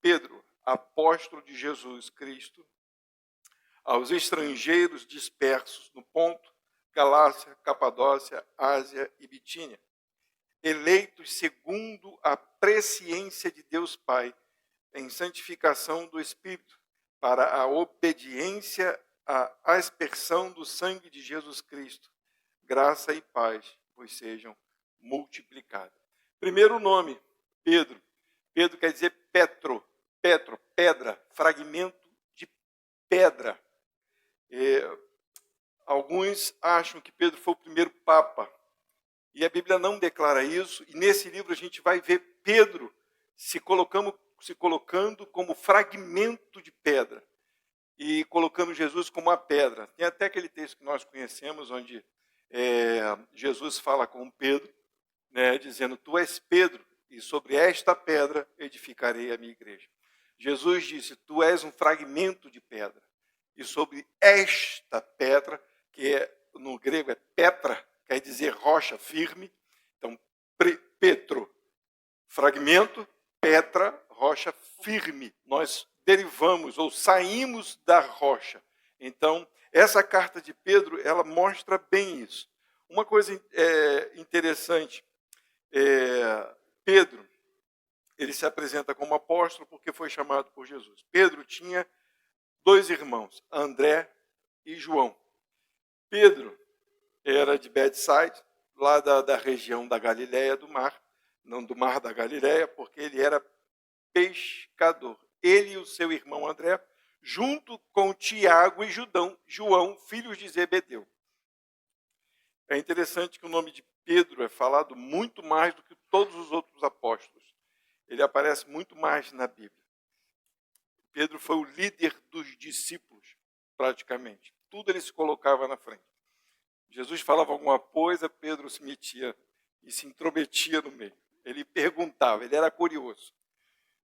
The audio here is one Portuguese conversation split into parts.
Pedro, apóstolo de Jesus Cristo, aos estrangeiros dispersos no Ponto, Galácia, Capadócia, Ásia e Bitínia, eleitos segundo a presciência de Deus Pai, em santificação do Espírito, para a obediência à aspersão do sangue de Jesus Cristo. Graça e paz vos sejam multiplicadas. Primeiro nome, Pedro. Pedro quer dizer Petro, pedra, fragmento de pedra. Alguns acham que Pedro foi o primeiro papa, e a Bíblia não declara isso, e nesse livro a gente vai ver Pedro se colocando como fragmento de pedra, e colocando Jesus como a pedra. Tem até aquele texto que nós conhecemos, onde Jesus fala com Pedro, né, dizendo, tu és Pedro, e sobre esta pedra edificarei a minha igreja. Jesus disse, tu és um fragmento de pedra, e sobre esta pedra, que no grego é Petra, quer dizer rocha firme. Então, Petro, fragmento, Petra, rocha firme. Nós derivamos ou saímos da rocha. Então, essa carta de Pedro, ela mostra bem isso. Uma coisa interessante, Pedro, ele se apresenta como apóstolo porque foi chamado por Jesus. Pedro tinha 2 irmãos, André e João. Pedro era de Betsaida, lá da região da Galileia do mar, não do mar da Galileia, porque ele era pescador. Ele e o seu irmão André, junto com Tiago e João, filhos de Zebedeu. É interessante que o nome de Pedro é falado muito mais do que todos os outros apóstolos. Ele aparece muito mais na Bíblia. Pedro foi o líder dos discípulos, praticamente. Tudo ele se colocava na frente. Jesus falava alguma coisa, Pedro se metia e se intrometia no meio. Ele perguntava, ele era curioso.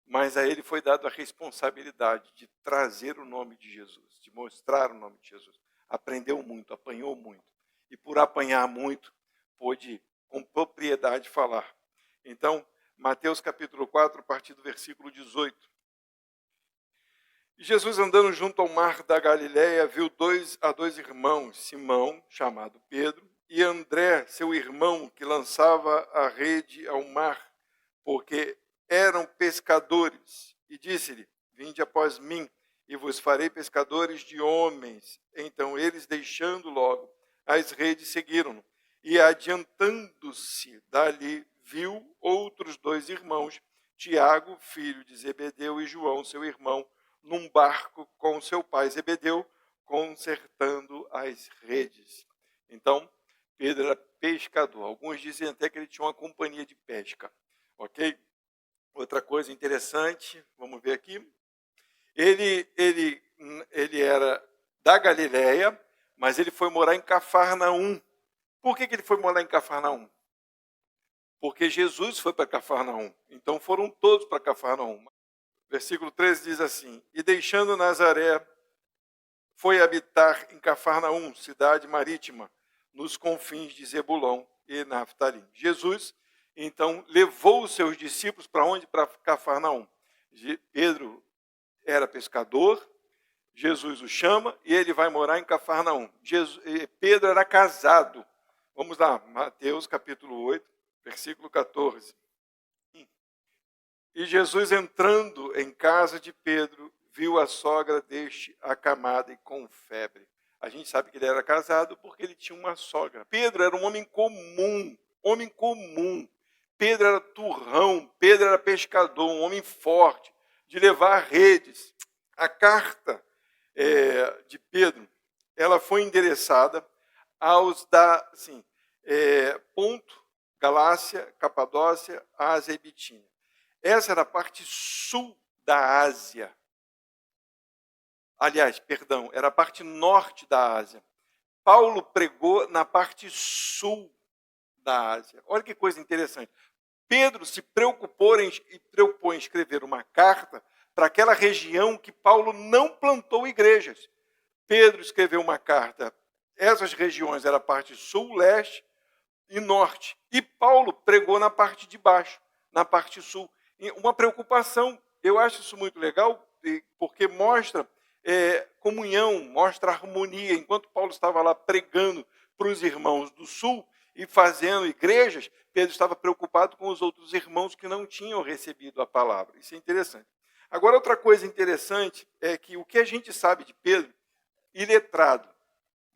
Mas a ele foi dada a responsabilidade de trazer o nome de Jesus, de mostrar o nome de Jesus. Aprendeu muito, apanhou muito. E por apanhar muito, pôde com propriedade falar. Então, Mateus capítulo 4, a partir do versículo 18. E Jesus, andando junto ao mar da Galileia, viu dois irmãos, Simão, chamado Pedro, e André, seu irmão, que lançava a rede ao mar, porque eram pescadores. E disse-lhe, vinde após mim, e vos farei pescadores de homens. Então eles, deixando logo as redes, seguiram-no. E adiantando-se dali, viu outros 2 irmãos, Tiago, filho de Zebedeu, e João, seu irmão, num barco com seu pai Zebedeu, consertando as redes. Então, Pedro era pescador. Alguns dizem até que ele tinha uma companhia de pesca. Ok? Outra coisa interessante, vamos ver aqui. Ele era da Galileia, mas ele foi morar em Cafarnaum. Por que ele foi morar em Cafarnaum? Porque Jesus foi para Cafarnaum. Então foram todos para Cafarnaum. Versículo 13 diz assim, e deixando Nazaré, foi habitar em Cafarnaum, cidade marítima, nos confins de Zebulão e Naphtali. Jesus, então, levou os seus discípulos para onde? Para Cafarnaum. Pedro era pescador, Jesus o chama e ele vai morar em Cafarnaum. Pedro era casado. Vamos lá, Mateus capítulo 8, versículo 14. E Jesus, entrando em casa de Pedro, viu a sogra deste acamada e com febre. A gente sabe que ele era casado porque ele tinha uma sogra. Pedro era um homem comum, Pedro era turrão, Pedro era pescador, um homem forte, de levar redes. A carta de Pedro, ela foi endereçada aos Ponto, Galácia, Capadócia, Ásia e Bitínia. Essa era a parte sul da Ásia. Aliás, perdão, era a parte norte da Ásia. Paulo pregou na parte sul da Ásia. Olha que coisa interessante. Pedro se preocupou em escrever uma carta para aquela região que Paulo não plantou igrejas. Pedro escreveu uma carta. Essas regiões eram a parte sul, leste e norte. E Paulo pregou na parte de baixo, na parte sul. Uma preocupação eu acho isso muito legal, porque mostra comunhão, mostra harmonia. Enquanto Paulo estava lá pregando para os irmãos do sul e fazendo igrejas, Pedro estava preocupado com os outros irmãos que não tinham recebido a palavra. Isso é interessante. Agora, outra coisa interessante é que o que a gente sabe de Pedro, iletrado,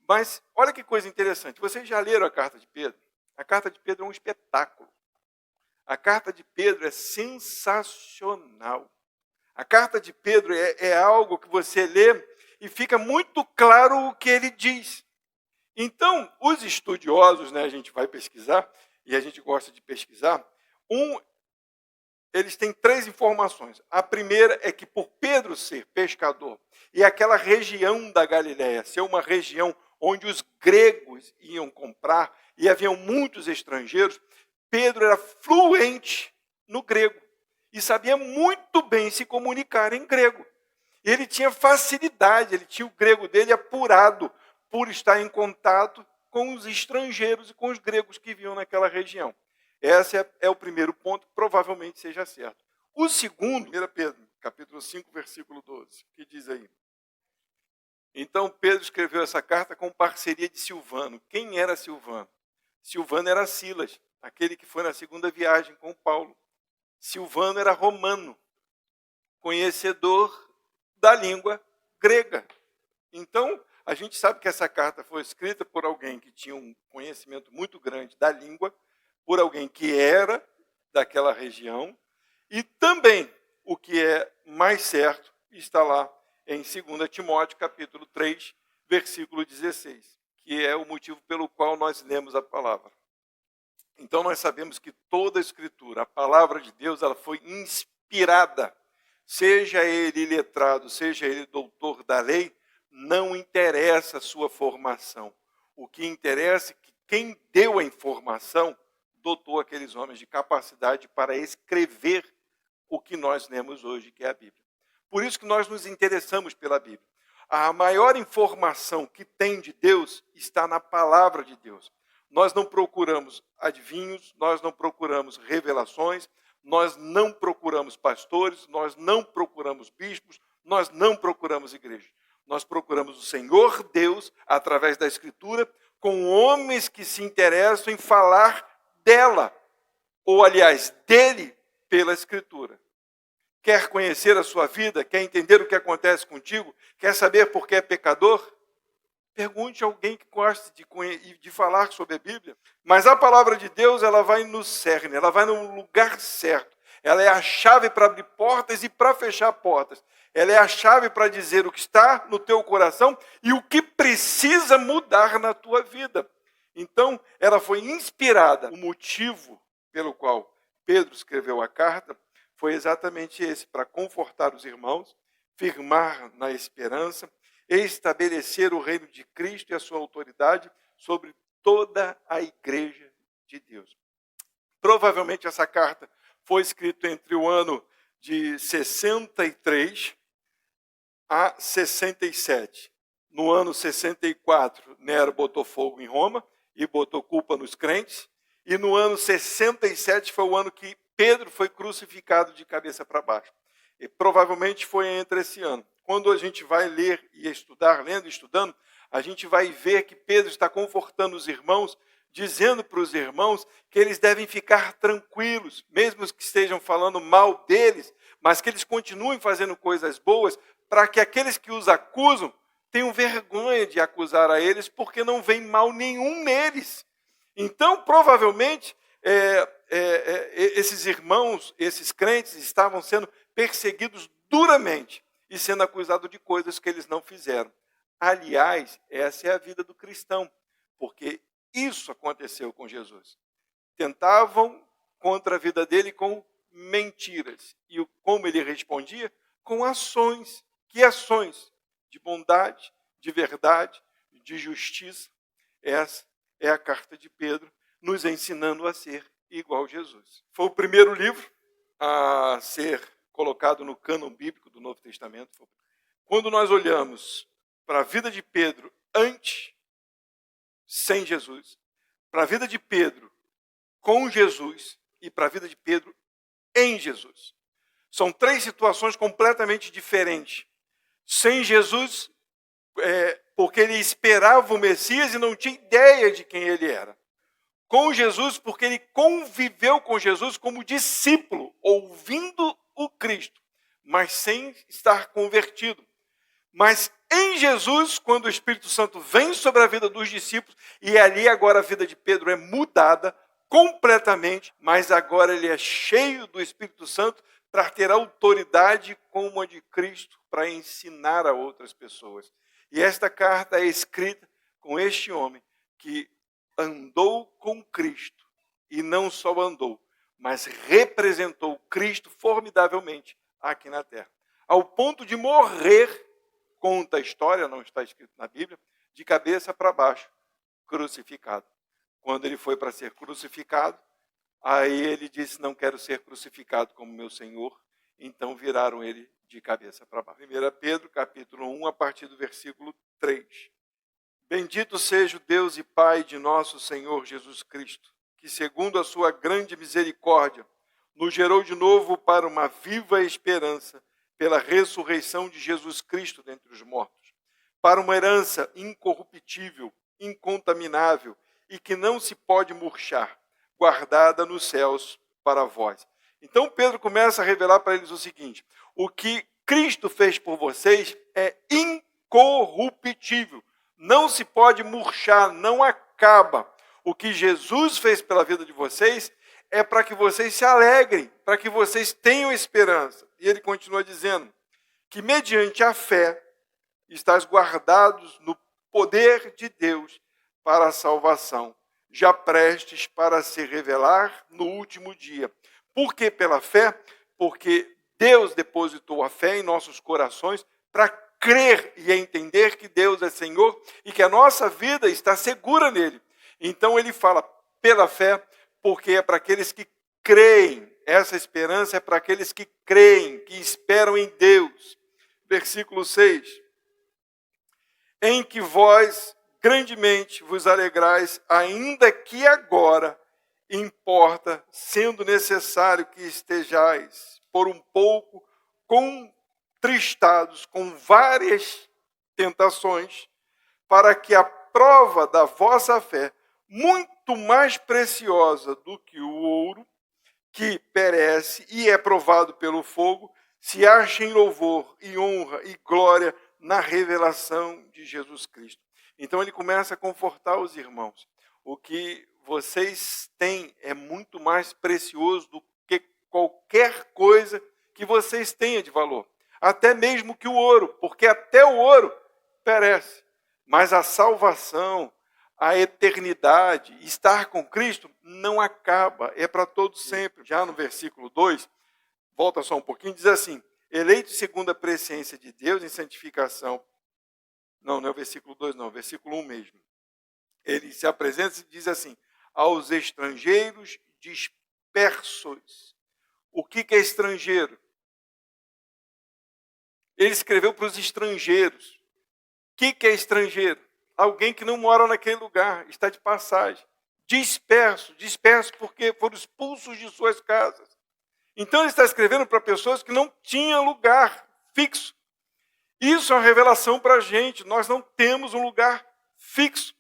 mas olha que coisa interessante. Vocês já leram a carta de Pedro? A carta de Pedro é um espetáculo. A carta de Pedro é sensacional. A carta de Pedro é algo que você lê e fica muito claro o que ele diz. Então, os estudiosos, né, a gente vai pesquisar, e a gente gosta de pesquisar, eles têm 3 informações. A primeira é que por Pedro ser pescador, e aquela região da Galiléia ser uma região onde os gregos iam comprar, e haviam muitos estrangeiros, Pedro era fluente no grego, e sabia muito bem se comunicar em grego. Ele tinha facilidade, ele tinha o grego dele apurado, por estar em contato com os estrangeiros e com os gregos que viviam naquela região. Esse é o primeiro ponto, que provavelmente seja certo. O segundo, 1 Pedro, capítulo 5, versículo 12, que diz aí. Então, Pedro escreveu essa carta com parceria de Silvano. Quem era Silvano? Silvano era Silas, aquele que foi na segunda viagem com Paulo. Silvano era romano, conhecedor da língua grega. Então, a gente sabe que essa carta foi escrita por alguém que tinha um conhecimento muito grande da língua, por alguém que era daquela região, e também, o que é mais certo, está lá em 2 Timóteo, capítulo 3, versículo 16, que é o motivo pelo qual nós lemos a palavra. Então, nós sabemos que toda a Escritura, a palavra de Deus, ela foi inspirada, seja ele iletrado, seja ele doutor da lei, não interessa a sua formação. O que interessa é que quem deu a informação dotou aqueles homens de capacidade para escrever o que nós lemos hoje, que é a Bíblia. Por isso que nós nos interessamos pela Bíblia. A maior informação que tem de Deus está na palavra de Deus. Nós não procuramos adivinhos, nós não procuramos revelações, nós não procuramos pastores, nós não procuramos bispos, nós não procuramos igrejas. Nós procuramos o Senhor Deus, através da Escritura, com homens que se interessam em falar dela, ou, aliás, dele, pela Escritura. Quer conhecer a sua vida? Quer entender o que acontece contigo? Quer saber por que é pecador? Pergunte a alguém que goste de falar sobre a Bíblia. Mas a palavra de Deus, ela vai no cerne, ela vai no lugar certo. Ela é a chave para abrir portas e para fechar portas. Ela é a chave para dizer o que está no teu coração e o que precisa mudar na tua vida. Então, ela foi inspirada. O motivo pelo qual Pedro escreveu a carta foi exatamente esse, para confortar os irmãos, firmar na esperança, estabelecer o reino de Cristo e a sua autoridade sobre toda a igreja de Deus. Provavelmente essa carta foi escrita entre o ano de 63 a 67. No ano 64, Nero botou fogo em Roma e botou culpa nos crentes. E no ano 67 foi o ano que Pedro foi crucificado de cabeça para baixo. E provavelmente foi entre esse ano. Quando a gente vai ler e estudar, lendo e estudando, a gente vai ver que Pedro está confortando os irmãos, dizendo para os irmãos que eles devem ficar tranquilos, mesmo que estejam falando mal deles, mas que eles continuem fazendo coisas boas, para que aqueles que os acusam tenham vergonha de acusar a eles, porque não vem mal nenhum neles. Então, provavelmente, esses irmãos, esses crentes, estavam sendo perseguidos duramente e sendo acusados de coisas que eles não fizeram. Aliás, essa é a vida do cristão, porque isso aconteceu com Jesus. Tentavam contra a vida dele com mentiras. E como ele respondia? Com ações. Que ações? De bondade, de verdade, de justiça. Essa é a carta de Pedro, nos ensinando a ser igual a Jesus. Foi o primeiro livro a ser colocado no cânon bíblico do Novo Testamento. Quando nós olhamos para a vida de Pedro antes, sem Jesus, para a vida de Pedro com Jesus e para a vida de Pedro em Jesus, São três situações completamente diferentes. Sem Jesus, porque ele esperava o Messias e não tinha ideia de quem ele era. Com Jesus, porque ele conviveu com Jesus como discípulo, ouvindo o Cristo, mas sem estar convertido. Mas em Jesus, quando o Espírito Santo vem sobre a vida dos discípulos, e ali agora a vida de Pedro é mudada completamente, mas agora ele é cheio do Espírito Santo para ter autoridade como a de Cristo, para ensinar a outras pessoas. E esta carta é escrita com este homem que andou com Cristo, e não só andou, mas representou Cristo formidavelmente aqui na terra, ao ponto de morrer, conta a história, não está escrito na Bíblia, de cabeça para baixo, crucificado. Quando ele foi para ser crucificado, aí ele disse, não quero ser crucificado como meu Senhor, então viraram ele de cabeça para baixo. 1 Pedro, capítulo 1, a partir do versículo 3. Bendito seja o Deus e Pai de nosso Senhor Jesus Cristo, que segundo a sua grande misericórdia, nos gerou de novo para uma viva esperança, pela ressurreição de Jesus Cristo dentre os mortos, para uma herança incorruptível, incontaminável e que não se pode murchar, guardada nos céus para vós. Então Pedro começa a revelar para eles o seguinte: o que Cristo fez por vocês é incorruptível, não se pode murchar, não acaba. O que Jesus fez pela vida de vocês é para que vocês se alegrem, para que vocês tenham esperança. E ele continua dizendo que mediante a fé estáis guardados no poder de Deus para a salvação, já prestes para se revelar no último dia. Por que pela fé? Porque Deus depositou a fé em nossos corações para crer e entender que Deus é Senhor e que a nossa vida está segura nele. Então ele fala pela fé, porque é para aqueles que creem. Essa esperança é para aqueles que creem, que esperam em Deus. Versículo 6. Em que vós grandemente vos alegrais, ainda que agora importa, sendo necessário que estejais por um pouco contristados com várias tentações, para que a prova da vossa fé, muito mais preciosa do que o ouro, que perece e é provado pelo fogo, se ache em louvor e honra e glória na revelação de Jesus Cristo. Então ele começa a confortar os irmãos. O que vocês têm é muito mais precioso do que qualquer coisa que vocês tenham de valor. Até mesmo que o ouro, porque até o ouro perece. Mas a salvação, a eternidade, estar com Cristo não acaba, é para todo sempre. Já no versículo 2, volta só um pouquinho, diz assim: eleito segundo a presciência de Deus em santificação. Não é o versículo 2 não, é o versículo 1 mesmo. Ele se apresenta e diz assim: aos estrangeiros dispersos. O que é estrangeiro? Ele escreveu para os estrangeiros. O que é estrangeiro? Alguém que não mora naquele lugar, está de passagem. Disperso porque foram expulsos de suas casas. Então ele está escrevendo para pessoas que não tinham lugar fixo. Isso é uma revelação para a gente. Nós não temos um lugar fixo.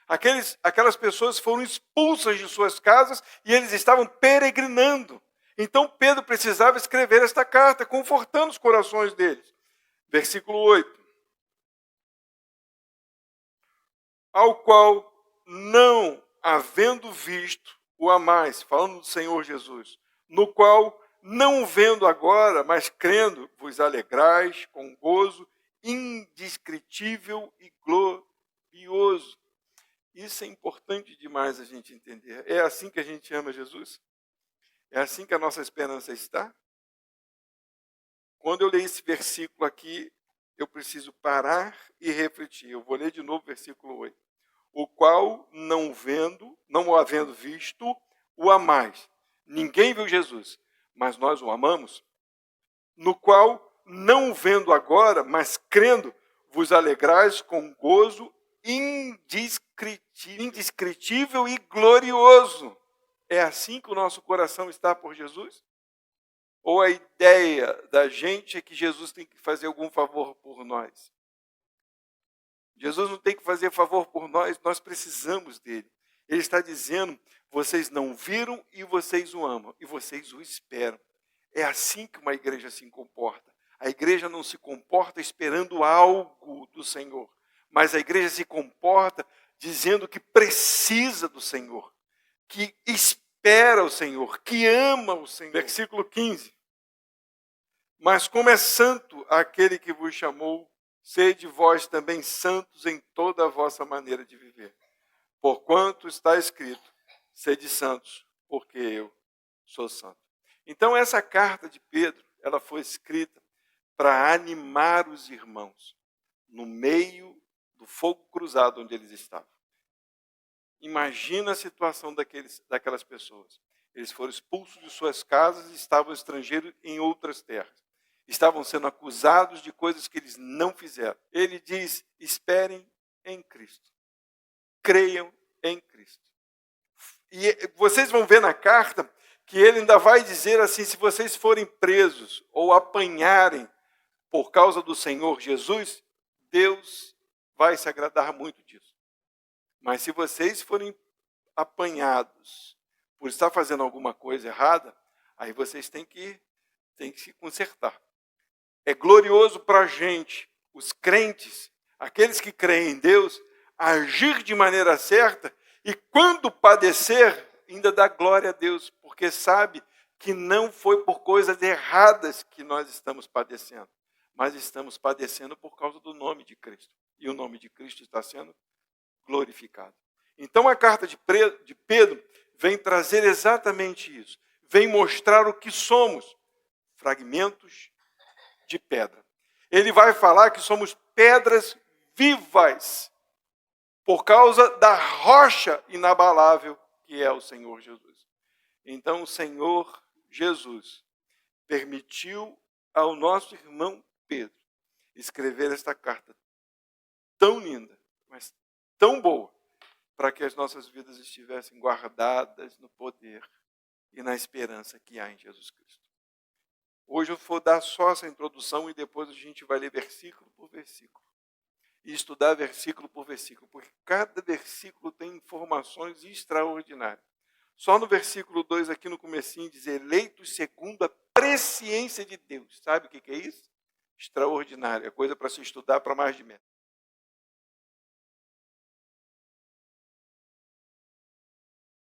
Aquelas pessoas foram expulsas de suas casas e eles estavam peregrinando. Então Pedro precisava escrever esta carta, confortando os corações deles. Versículo 8. Ao qual, não havendo visto, o amais, falando do Senhor Jesus, no qual, não vendo agora, mas crendo, vos alegrais com gozo indescritível e glorioso. Isso é importante demais a gente entender. É assim que a gente ama Jesus? É assim que a nossa esperança está? Quando eu leio esse versículo aqui, eu preciso parar e refletir. Eu vou ler de novo o versículo 8. O qual, não havendo visto, o amais. Ninguém viu Jesus, mas nós o amamos. No qual, não vendo agora, mas crendo, vos alegrais com gozo indescritível e glorioso. É assim que o nosso coração está por Jesus? Ou a ideia da gente é que Jesus tem que fazer algum favor por nós? Jesus não tem que fazer favor por nós, nós precisamos dele. Ele está dizendo, vocês não viram e vocês o amam, e vocês o esperam. É assim que uma igreja se comporta. A igreja não se comporta esperando algo do Senhor, mas a igreja se comporta dizendo que precisa do Senhor, que espera o Senhor, que ama o Senhor. Versículo 15. Mas como é santo aquele que vos chamou, sede vós também santos em toda a vossa maneira de viver. Porquanto está escrito, sede santos, porque eu sou santo. Então essa carta de Pedro, ela foi escrita para animar os irmãos no meio do fogo cruzado onde eles estavam. Imagina a situação daquelas pessoas. Eles foram expulsos de suas casas e estavam estrangeiros em outras terras. Estavam sendo acusados de coisas que eles não fizeram. Ele diz, esperem em Cristo. Creiam em Cristo. E vocês vão ver na carta que ele ainda vai dizer assim, se vocês forem presos ou apanharem por causa do Senhor Jesus, Deus vai se agradar muito disso. Mas se vocês forem apanhados por estar fazendo alguma coisa errada, aí vocês têm que se consertar. É glorioso para a gente, os crentes, aqueles que creem em Deus, agir de maneira certa e quando padecer, ainda dá glória a Deus, porque sabe que não foi por coisas erradas que nós estamos padecendo, mas estamos padecendo por causa do nome de Cristo. E o nome de Cristo está sendo glorificado. Então a carta de Pedro vem trazer exatamente isso. Vem mostrar o que somos, fragmentos de pedra. Ele vai falar que somos pedras vivas, por causa da rocha inabalável que é o Senhor Jesus. Então o Senhor Jesus permitiu ao nosso irmão Pedro escrever esta carta tão linda, mas tão boa, para que as nossas vidas estivessem guardadas no poder e na esperança que há em Jesus Cristo. Hoje eu vou dar só essa introdução e depois a gente vai ler versículo por versículo. E estudar versículo por versículo, porque cada versículo tem informações extraordinárias. Só no versículo 2, aqui no comecinho, diz eleitos segundo a presciência de Deus. Sabe o que é isso? Extraordinário, é coisa para se estudar para mais de metro.